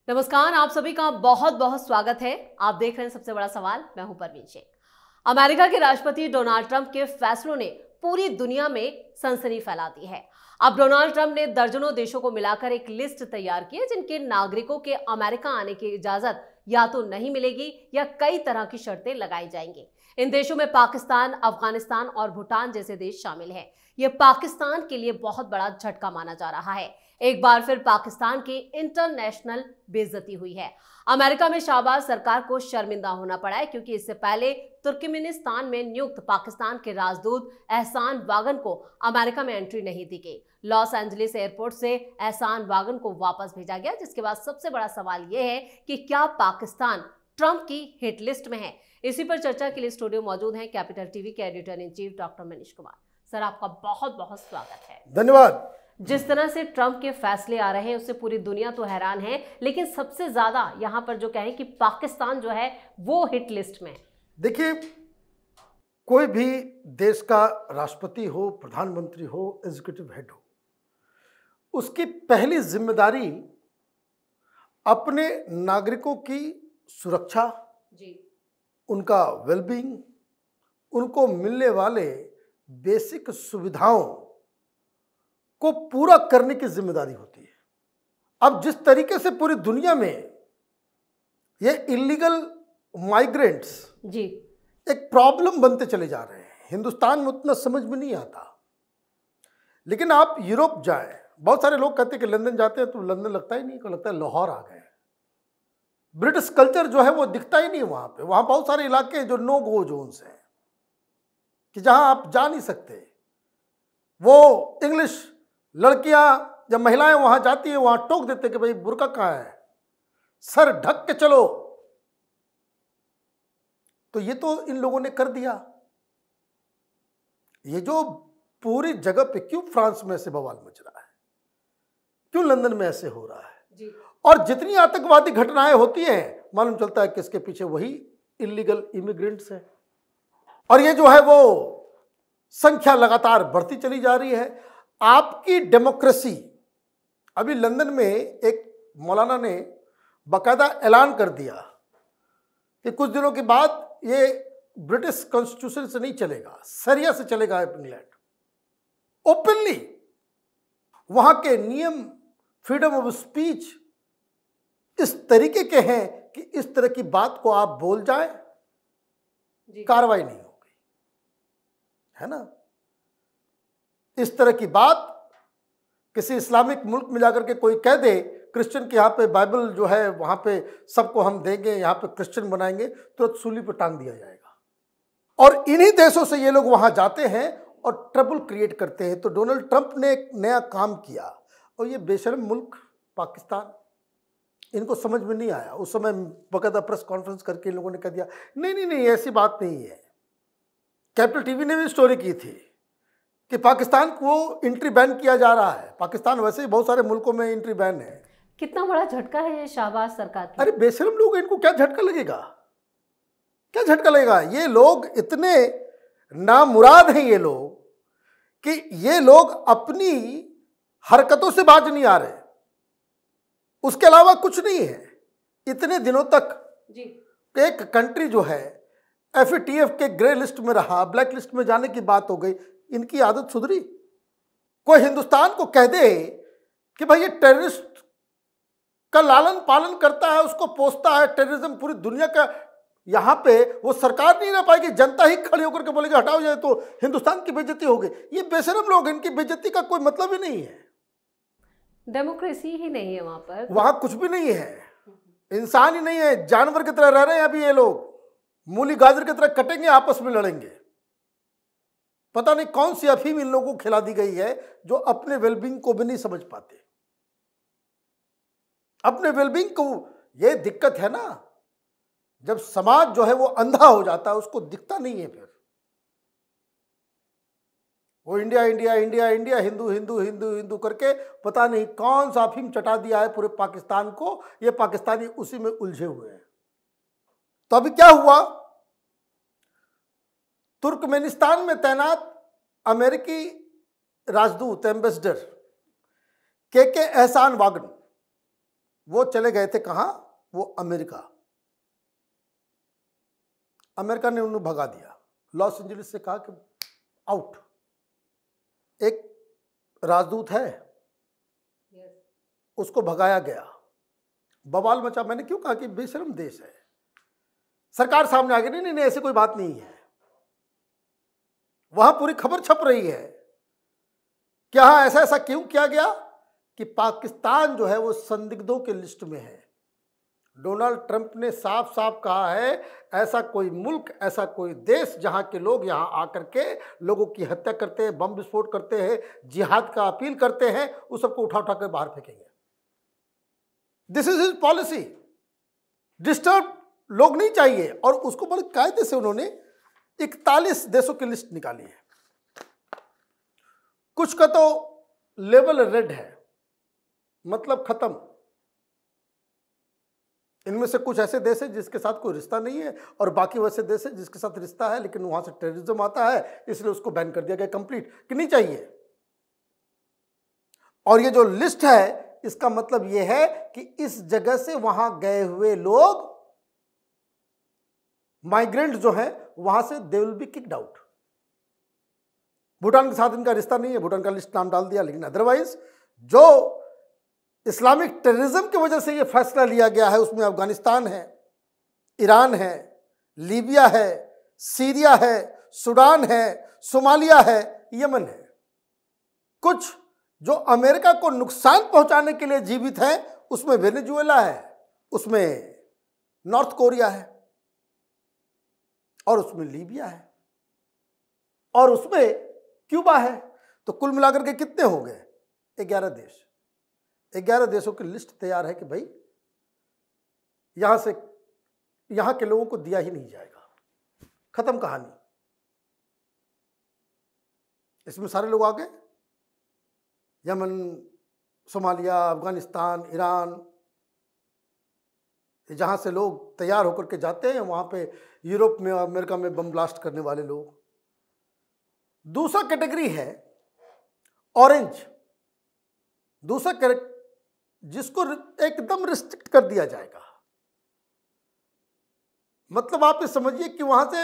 नमस्कार, आप सभी का बहुत बहुत स्वागत है। आप देख रहे हैं सबसे बड़ा सवाल। मैं हूं परवीन शेख। अमेरिका के राष्ट्रपति डोनाल्ड ट्रंप के फैसलों ने पूरी दुनिया में सनसनी फैला दी है। अब डोनाल्ड ट्रंप ने दर्जनों देशों को मिलाकर एक लिस्ट तैयार की है जिनके नागरिकों के अमेरिका आने की इजाजत या तो नहीं मिलेगी या कई तरह की शर्तें लगाई जाएंगी। इन देशों में पाकिस्तान, अफगानिस्तान और भूटान जैसे देश शामिल हैं। यह पाकिस्तान के लिए बहुत बड़ा झटका माना जा रहा है। एक बार फिर पाकिस्तान की इंटरनेशनल बेइज्जती हुई है। अमेरिका में शाहबाज सरकार को शर्मिंदा होना पड़ा है क्योंकि इससे पहले तुर्कमेनिस्तान में नियुक्त पाकिस्तान के राजदूत एहसान वागन को अमेरिका में एंट्री नहीं दी गई। लॉस एंजलिस एयरपोर्ट से एहसान वागन को वापस भेजा गया, जिसके बाद सबसे बड़ा सवाल यह है कि क्या पाकिस्तान ट्रंप की हिट लिस्ट में है। इसी पर चर्चा के लिए स्टूडियो मौजूद हैं कैपिटल टीवी के editor in chief doctor Manish Kumar. Sir, आपका बहुत बहुत स्वागत है। धन्यवाद। जिस तरह से ट्रंप के फैसले आ रहे हैं उससे पूरी दुनिया तो हैरान है, लेकिन सबसे ज्यादा यहां पर जो कहें कि पाकिस्तान जो है वो हिट लिस्ट में। देखिए, कोई भी देश का राष्ट्रपति हो, प्रधानमंत्री हो, एग्जीक्यूटिव हेड हो, उसकी पहली जिम्मेदारी अपने नागरिकों की सुरक्षा जी, उनका वेलबींग, उनको मिलने वाले बेसिक सुविधाओं को पूरा करने की जिम्मेदारी होती है। अब जिस तरीके से पूरी दुनिया में ये इलीगल माइग्रेंट्स जी, एक प्रॉब्लम बनते चले जा रहे हैं, हिंदुस्तान में उतना समझ में नहीं आता। लेकिन आप यूरोप जाएं, बहुत सारे लोग कहते हैं कि लंदन जाते हैं तो लंदन लगता ही नहीं, को लगता है लाहौर आ गए। ब्रिटिश कल्चर जो है वो दिखता ही नहीं वहां पे। वहां बहुत सारे इलाके हैं जो नो गो जोन्स हैं, कि जहां आप जा नहीं सकते। वो इंग्लिश लड़कियां जब महिलाएं वहां जाती है, वहां टोक देते कि भाई बुर्का कहां है, सर ढक के चलो। तो ये तो इन लोगों ने कर दिया। ये जो पूरी जगह पे क्यों फ्रांस में ऐसे बवाल मच रहा है, क्यों लंदन में ऐसे हो रहा है जी। और जितनी आतंकवादी घटनाएं होती हैं, मालूम चलता है कि इसके पीछे वही इलीगल इमिग्रेंट्स हैं। और ये जो है वो संख्या लगातार बढ़ती चली जा रही है। आपकी डेमोक्रेसी, अभी लंदन में एक मौलाना ने बाकायदा ऐलान कर दिया कि कुछ दिनों के बाद ये ब्रिटिश कॉन्स्टिट्यूशन से नहीं चलेगा, शरिया से चलेगा इंग्लैंड। ओपनली वहां के नियम, फ्रीडम ऑफ स्पीच इस तरीके के हैं कि इस तरह की बात को आप बोल जाएं, कार्रवाई नहीं होगी, है ना। इस तरह की बात किसी इस्लामिक मुल्क में जाकर के कोई कह दे, क्रिश्चियन के यहाँ पे बाइबल जो है वहाँ पे सबको हम देंगे, यहाँ पे क्रिश्चियन बनाएंगे, तुरंत सूली पर टांग दिया जाएगा। और इन्हीं देशों से ये लोग वहाँ जाते हैं और ट्रबल क्रिएट करते हैं। तो डोनाल्ड ट्रंप ने एक नया काम किया और ये बेशर्म मुल्क पाकिस्तान, इनको समझ में नहीं आया। उस समय बाकायदा प्रेस कॉन्फ्रेंस करके इन लोगों ने कह दिया नहीं नहीं नहीं, ऐसी बात नहीं है। कैपिटल टीवी ने भी स्टोरी की थी कि पाकिस्तान को एंट्री बैन किया जा रहा है। पाकिस्तान वैसे ही बहुत सारे मुल्कों में एंट्री बैन है। कितना बड़ा झटका है ये शाहबाज सरकार की। अरे बेशरम लोग, इनको क्या झटका लगेगा, क्या झटका लगेगा। ये लोग इतने नामुराद हैं ये लोग कि ये लोग अपनी हरकतों से बाज नहीं आ रहे, उसके अलावा कुछ नहीं है। इतने दिनों तक जी, एक कंट्री जो है FATF के ग्रे लिस्ट में रहा, ब्लैक लिस्ट में जाने की बात हो गई। इनकी आदत सुधरी? कोई हिंदुस्तान को कह दे कि भाई ये टेररिस्ट का लालन पालन करता है, उसको पोसता है, टेररिज्म पूरी दुनिया का, यहां पे वो सरकार नहीं रह पाएगी, जनता ही खड़ी होकर के बोलेगी हटाओ जाए तो हिंदुस्तान की बेइज्जती होगी। ये बेशरम लोग, इनकी बेइज्जती का कोई मतलब ही नहीं है। डेमोक्रेसी ही नहीं है वहां पर, वहां कुछ भी नहीं है, इंसान ही नहीं है, जानवर की तरह रह रहे हैं अभी ये लोग। मूली गाजर की तरह कटेंगे, आपस में लड़ेंगे। पता नहीं कौन सी अफीम इन लोगों को खिला दी गई है जो अपने वेलबींग को भी नहीं समझ पाते। अपने वेलबींग को, ये दिक्कत है ना, जब समाज जो है वो अंधा हो जाता है, उसको दिखता नहीं है। फिर वो India India India India, Hindu Hindu Hindu Hindu करके पता नहीं कौन सा अफीम चटा दिया है पूरे पाकिस्तान को। ये पाकिस्तानी उसी में उलझे हुए हैं। तो अभी क्या हुआ, तुर्कमेनिस्तान में तैनात अमेरिकी राजदूत, एम्बेसडर के एहसान वागन, वो चले गए थे कहाँ? वो अमेरिका। अमेरिका ने उन्हें भगा दिया, लॉस एंजलिस से कहा कि आउट। एक राजदूत है, उसको भगाया गया, बवाल मचा। मैंने क्यों कहा कि बेशर्म देश है। सरकार सामने आ गई, नहीं नहीं ऐसी कोई बात नहीं है। वहां पूरी खबर छप रही है कि हाँ ऐसा ऐसा क्यों किया गया कि पाकिस्तान जो है वो संदिग्धों के लिस्ट में है। डोनाल्ड ट्रंप ने साफ साफ कहा है ऐसा कोई मुल्क, ऐसा कोई देश जहां के लोग यहां आकर के लोगों की हत्या करते हैं, बम विस्फोट करते हैं, जिहाद का अपील करते हैं, उस सबको उठा उठा कर बाहर फेंकेंगे। This is his policy. Disturb लोग नहीं चाहिए। और उसको बड़े कायदे से उन्होंने 41 देशों की लिस्ट निकाली है। कुछ का तो लेवल रेड है, मतलब खत्म। इनमें से कुछ ऐसे देश हैं जिसके साथ कोई रिश्ता नहीं है, और बाकी वैसे देश हैं जिसके साथ रिश्ता है लेकिन वहां से टेररिज्म आता है, इसलिए उसको बैन कर दिया गया कंप्लीट कि नहीं चाहिए। और ये जो लिस्ट है इसका मतलब ये है कि इस जगह से वहां गए हुए लोग, माइग्रेंट जो हैं, वहां से they will be kicked out. Bhutan के साथ इनका रिश्ता नहीं है, भूटान का लिस्ट नाम डाल दिया, लेकिन अदरवाइज जो इस्लामिक टेररिज्म की वजह से ये फैसला लिया गया है उसमें अफगानिस्तान है, ईरान है, लीबिया है, सीरिया है, सूडान है, सोमालिया है, यमन है। कुछ जो अमेरिका को नुकसान पहुंचाने के लिए जीवित है उसमें वेनेजुएला है, उसमें नॉर्थ कोरिया है, और उसमें लीबिया है, और उसमें क्यूबा है। तो कुल मिलाकर के कितने हो गए? 11 देश। 11 देशों की लिस्ट तैयार है कि भाई यहां से, यहां के लोगों को दिया ही नहीं जाएगा। खत्म कहानी। इसमें सारे लोग आ गए, यमन, सोमालिया, अफगानिस्तान, ईरान, जहां से लोग तैयार होकर के जाते हैं वहां पे यूरोप में, अमेरिका में बम ब्लास्ट करने वाले लोग। दूसरा कैटेगरी है ऑरेंज। दूसरा जिसको एकदम रिस्ट्रिक्ट कर दिया जाएगा। मतलब आप ये समझिए कि वहां से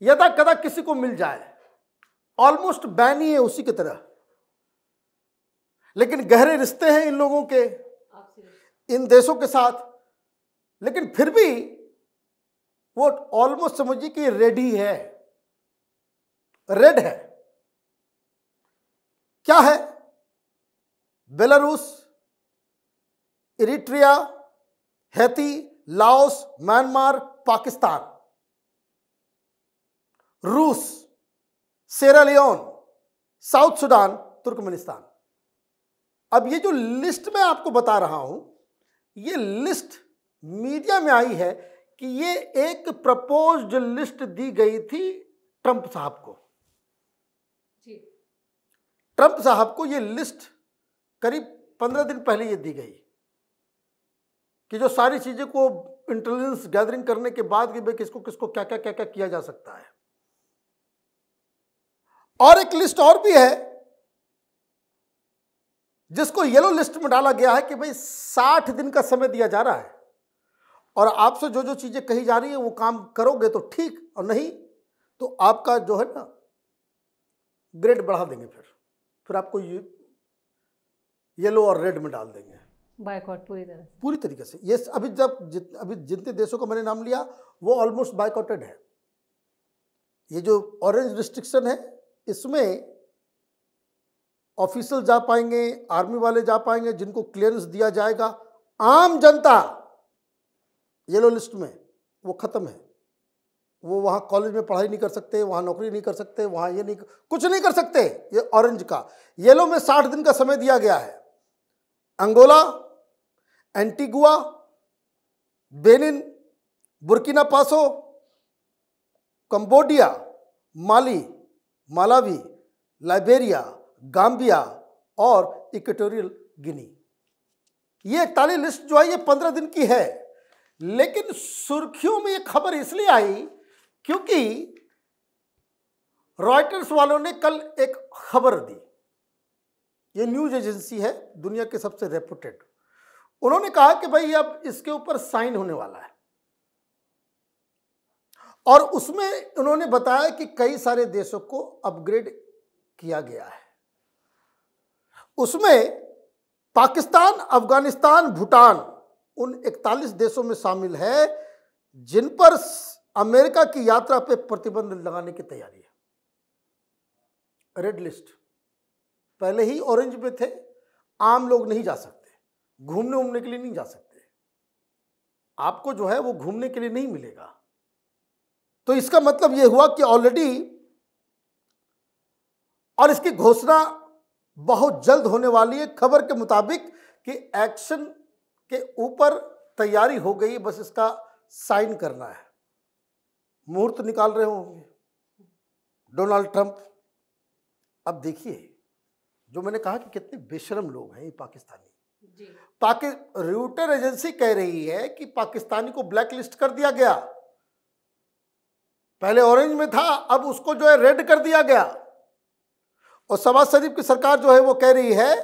यदा कदा किसी को मिल जाए, ऑलमोस्ट बैन ही है उसी की तरह। लेकिन गहरे रिश्ते हैं इन लोगों के इन देशों के साथ, लेकिन फिर भी वो ऑलमोस्ट समझिए कि रेड ही है, रेड है। क्या है? Belarus, Eritrea, Haiti, Laos, Myanmar, Pakistan, रूस, सेरा लियोन, साउथ सुडान, तुर्कमेनिस्तान। अब ये जो लिस्ट मैं आपको बता रहा हूं, ये लिस्ट मीडिया में आई है कि ये एक प्रपोज्ड लिस्ट दी गई थी ट्रंप साहब को। ट्रंप साहब को ये लिस्ट करीब 15 दिन पहले ये दी गई कि जो सारी चीजें को इंटेलिजेंस गैदरिंग करने के बाद कि भाई किसको किसको क्या क्या क्या क्या किया जा सकता है। और एक लिस्ट और भी है जिसको येलो लिस्ट में डाला गया है कि भाई 60 दिन का समय दिया जा रहा है, और आपसे जो जो चीजें कही जा रही है वो काम करोगे तो ठीक, और नहीं तो आपका जो है ना ग्रेड बढ़ा देंगे। फिर आपको येलो और रेड में डाल देंगे। बायकॉट पूरी तरीके से। ये अभी जितने देशों का मैंने नाम लिया वो ऑलमोस्ट बायकॉटेड है। ये जो ऑरेंज रिस्ट्रिक्शन है इसमें ऑफिशियल जा पाएंगे, आर्मी वाले जा पाएंगे जिनको क्लियरेंस दिया जाएगा। आम जनता येलो लिस्ट में वो खत्म है। वो वहाँ कॉलेज में पढ़ाई नहीं कर सकते, वहाँ नौकरी नहीं कर सकते, वहाँ ये नहीं, कुछ नहीं कर सकते। ये ऑरेंज का। येलो में 60 दिन का समय दिया गया है। Angola, Antigua, Benin, Burkina Faso, Cambodia, Mali, Malawi, Liberia, Gambia और इक्वेटोरियल गिनी। ये 41 लिस्ट जो है ये 15 दिन की है। लेकिन सुर्खियों में ये खबर इसलिए आई क्योंकि रॉयटर्स वालों ने कल एक खबर दी। ये न्यूज एजेंसी है, दुनिया के सबसे रेपुटेड, उन्होंने कहा कि भाई अब इसके ऊपर साइन होने वाला है, और उसमें उन्होंने बताया कि कई सारे देशों को अपग्रेड किया गया है। उसमें पाकिस्तान, अफगानिस्तान, भूटान उन 41 देशों में शामिल है जिन पर अमेरिका की यात्रा पे प्रतिबंध लगाने की तैयारी है। रेड लिस्ट, पहले ही ऑरेंज में थे, आम लोग नहीं जा सकते, घूमने के लिए नहीं जा सकते, आपको जो है वो घूमने के लिए नहीं मिलेगा। तो इसका मतलब यह हुआ कि ऑलरेडी, और इसकी घोषणा बहुत जल्द होने वाली है खबर के मुताबिक, कि एक्शन के ऊपर तैयारी हो गई, बस इसका साइन करना है। मुहूर्त निकाल रहे होंगे डोनाल्ड ट्रंप। अब देखिए, जो मैंने कहा कि कितने बेशरम लोग हैं ये पाकिस्तानी जी। रूटर एजेंसी कह रही है कि पाकिस्तानी को ब्लैक लिस्ट कर दिया गया, पहले ऑरेंज में था, अब उसको जो है रेड कर दिया गया। और शहबाज शरीफ की सरकार जो है वो कह रही है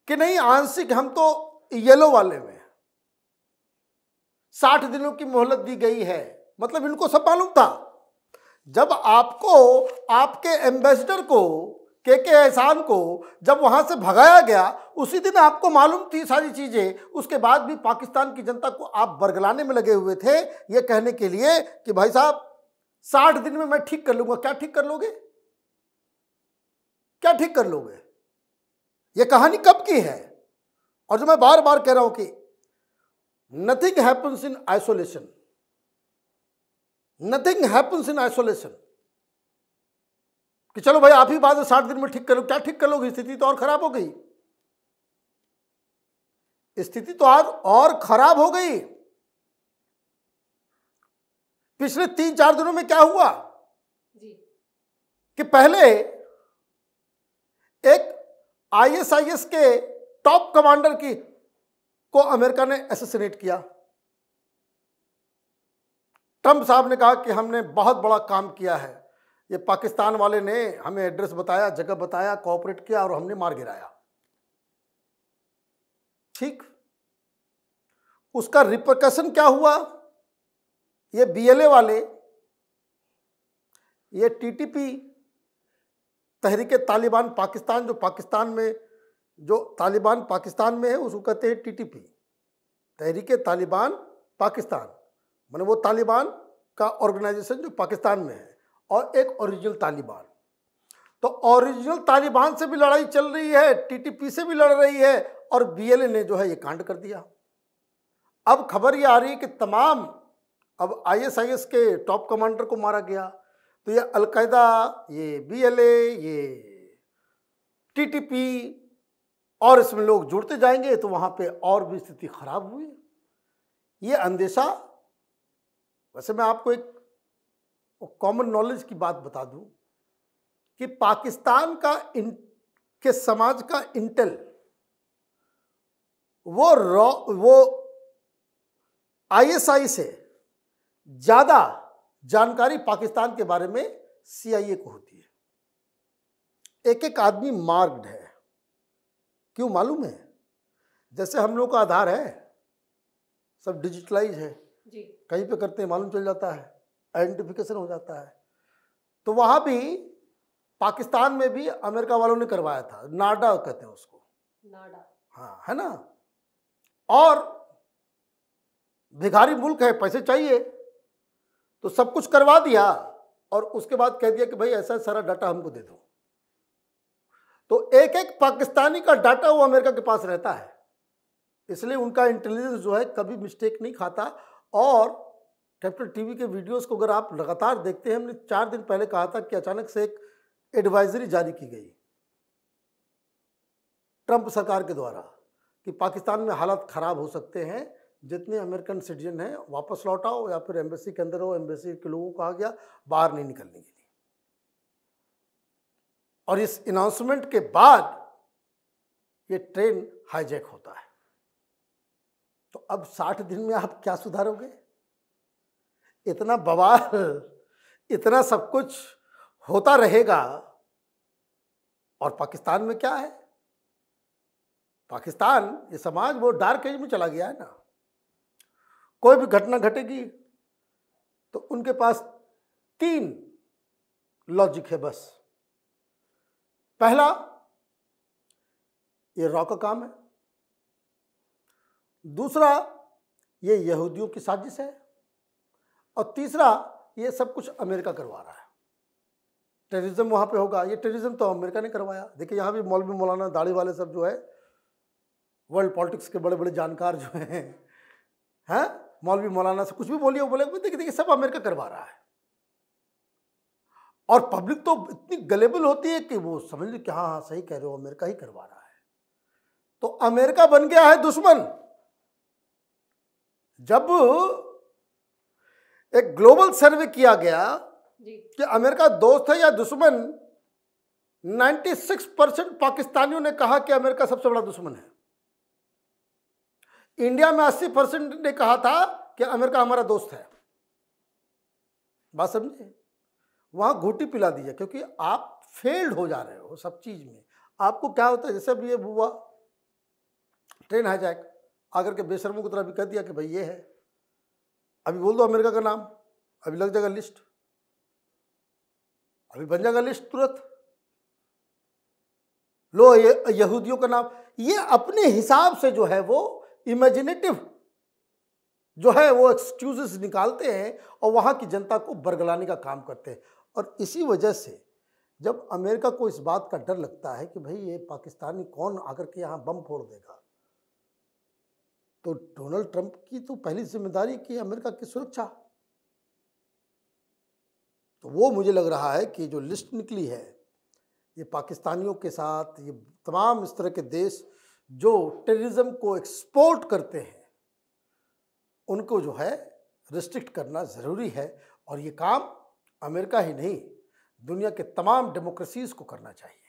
कि नहीं, आंशिक हम तो येलो वाले में, 60 दिनों की मोहलत दी गई है। मतलब इनको सब मालूम था। जब आपको, आपके एम्बेसडर को, के एहसान को जब वहां से भगाया गया, उसी दिन आपको मालूम थी सारी चीजें। उसके बाद भी पाकिस्तान की जनता को आप बरगलाने में लगे हुए थे, ये कहने के लिए कि भाई साहब 60 दिन में मैं ठीक कर लूंगा। क्या ठीक कर लोगे? क्या ठीक कर लोगे? ये कहानी कब की है? और जो मैं बार बार कह रहा हूं कि nothing happens in isolation, nothing happens in isolation, कि चलो भाई आप ही बात 60 दिन में ठीक कर लो। क्या ठीक कर लोगे? स्थिति तो और खराब हो गई, स्थिति तो आज और खराब हो गई। पिछले 3-4 दिनों में क्या हुआ जी? कि पहले एक आईएसआईएस के टॉप कमांडर को अमेरिका ने असैसिनेट किया। ट्रंप साहब ने कहा कि हमने बहुत बड़ा काम किया है, ये पाकिस्तान वाले ने हमें एड्रेस बताया, जगह बताया, कोऑपरेट किया और हमने मार गिराया। ठीक, उसका रिपरकशन क्या हुआ? ये बीएलए वाले, ये टीटीपी, तहरीके तालिबान पाकिस्तान, जो पाकिस्तान में, जो तालिबान पाकिस्तान में है उसको कहते हैं टीटीपी, तहरीके तालिबान पाकिस्तान, माने वो तालिबान का ऑर्गेनाइजेशन जो पाकिस्तान में है, और एक ओरिजिनल तालिबान। तो ओरिजिनल तालिबान से भी लड़ाई चल रही है, टीटीपी से भी लड़ रही है, और बीएलए ने जो है ये कांड कर दिया। अब खबर ये आ रही है कि तमाम, अब आईएसआईएस के टॉप कमांडर को मारा गया। तो ये अलकायदा, ये बीएलए, ये टीटीपी, और इसमें लोग जुड़ते जाएंगे तो वहां पे और भी स्थिति खराब हुई। ये अंदेशा, वैसे मैं आपको एक कॉमन नॉलेज की बात बता दूं कि पाकिस्तान का के समाज का इंटेल, वो आईएसआई से ज्यादा जानकारी पाकिस्तान के बारे में सीआईए को होती है। एक एक आदमी मार्क्ड है। क्यों मालूम है? जैसे हम लोग का आधार है, सब डिजिटलाइज है जी, कहीं पे करते हैं मालूम चल जाता है, आइडेंटिफिकेशन हो जाता है। तो वहां भी पाकिस्तान में भी अमेरिका वालों ने करवाया था, नाडा कहते हैं उसको, नाडा, हाँ है ना। और भिखारी मुल्क है, पैसे चाहिए, तो सब कुछ करवा दिया और उसके बाद कह दिया कि भाई ऐसा सारा डाटा हमको दे दो। तो एक एक पाकिस्तानी का डाटा वो अमेरिका के पास रहता है, इसलिए उनका इंटेलिजेंस जो है कभी मिस्टेक नहीं खाता। और कैपिटल टीवी के वीडियोस को अगर आप लगातार देखते हैं, हमने 4 दिन पहले कहा था कि अचानक से एक एडवाइजरी जारी की गई ट्रंप सरकार के द्वारा कि पाकिस्तान में हालात खराब हो सकते हैं, जितने अमेरिकन सिटीजन हैं वापस लौट आओ, या फिर एम्बेसी के अंदर हो, एम्बेसी के लोगों को कहा गया बाहर नहीं निकलने के लिए। और इस अनाउंसमेंट के बाद ये ट्रेन हाईजैक होता है। तो अब 60 दिन में आप क्या सुधारोगे? इतना बवाल, इतना सब कुछ होता रहेगा, और पाकिस्तान में क्या है? पाकिस्तान ये समाज वो डार्क एज में चला गया है ना। कोई भी घटना घटेगी तो उनके पास 3 लॉजिक है बस। पहला, ये रॉ का काम है। दूसरा, ये यहूदियों की साजिश है। और तीसरा, ये सब कुछ अमेरिका करवा रहा है। टेररिज्म वहां पे होगा, ये टेररिज्म तो अमेरिका ने करवाया। देखिए यहाँ भी मौलवी मौलाना दाढ़ी वाले सब जो है, वर्ल्ड पॉलिटिक्स के बड़े बड़े जानकार जो हैं, मौलवी मौलाना से कुछ भी बोलिए, वो बोले देखिए सब अमेरिका करवा रहा है। और पब्लिक तो इतनी गलेबल होती है कि वो समझ ली कि हाँ सही कह रहे हो, अमेरिका ही करवा रहा है। तो अमेरिका बन गया है दुश्मन। जब एक ग्लोबल सर्वे किया गया कि अमेरिका दोस्त है या दुश्मन, 96% पाकिस्तानियों ने कहा कि अमेरिका सबसे बड़ा दुश्मन है। इंडिया में 80% ने कहा था कि अमेरिका हमारा दोस्त है। बात समझे? वहां घूटी पिला दीजिए, क्योंकि आप फेल्ड हो जा रहे हो सब चीज में। आपको क्या होता है, जैसे भी ये हुआ ट्रेन हाईजैक, आकर के बेशर्मों की तरह भी कह दिया कि भाई ये है, अभी बोल दो अमेरिका का नाम, अभी लग जाएगा लिस्ट, अभी बन जाएगा लिस्ट तुरंत। लो ये यहूदियों का नाम, ये अपने हिसाब से जो है वो इमेजिनेटिव जो है वो एक्सक्यूजेस निकालते हैं और वहां की जनता को बरगलाने का काम करते हैं। और इसी वजह से जब अमेरिका को इस बात का डर लगता है कि भाई ये पाकिस्तानी कौन आकर के यहाँ बम फोड़ देगा, तो डोनाल्ड ट्रंप की तो पहली जिम्मेदारी की अमेरिका की सुरक्षा। तो वो मुझे लग रहा है कि जो लिस्ट निकली है, ये पाकिस्तानियों के साथ ये तमाम इस तरह के देश जो टेररिज्म को एक्सपोर्ट करते हैं, उनको जो है रिस्ट्रिक्ट करना ज़रूरी है। और ये काम अमेरिका ही नहीं, दुनिया के तमाम डेमोक्रेसीज को करना चाहिए।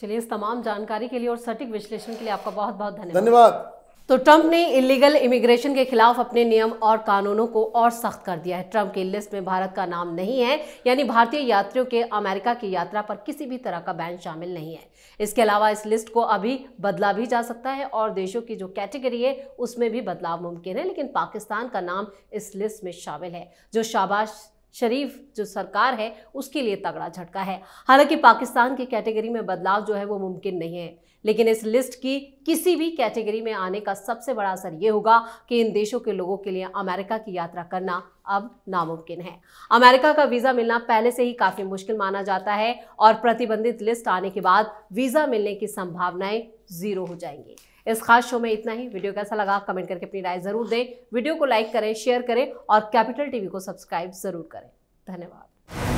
चलिए, इस तमाम जानकारी के लिए और सटीक विश्लेषण के लिए आपका बहुत बहुत धन्यवाद। तो ट्रंप ने इलीगल इमिग्रेशन के खिलाफ अपने नियम और कानूनों को और सख्त कर दिया है। ट्रंप की लिस्ट में भारत का नाम नहीं है, यानी भारतीय यात्रियों के अमेरिका की यात्रा पर किसी भी तरह का बैन शामिल नहीं है। इसके अलावा इस लिस्ट को अभी बदला भी जा सकता है और देशों की जो कैटेगरी है उसमें भी बदलाव मुमकिन है, लेकिन पाकिस्तान का नाम इस लिस्ट में शामिल है, जो शाहबाज शरीफ जो सरकार है उसके लिए तगड़ा झटका है। हालांकि पाकिस्तान की कैटेगरी में बदलाव जो है वो मुमकिन नहीं है, लेकिन इस लिस्ट की किसी भी कैटेगरी में आने का सबसे बड़ा असर ये होगा कि इन देशों के लोगों के लिए अमेरिका की यात्रा करना अब नामुमकिन है। अमेरिका का वीजा मिलना पहले से ही काफी मुश्किल माना जाता है और प्रतिबंधित लिस्ट आने के बाद वीजा मिलने की संभावनाएं 0 हो जाएंगी। इस खास शो में इतना ही। वीडियो कैसा लगा कमेंट करके अपनी राय जरूर दें। वीडियो को लाइक करें, शेयर करें और कैपिटल टीवी को सब्सक्राइब जरूर करें। धन्यवाद।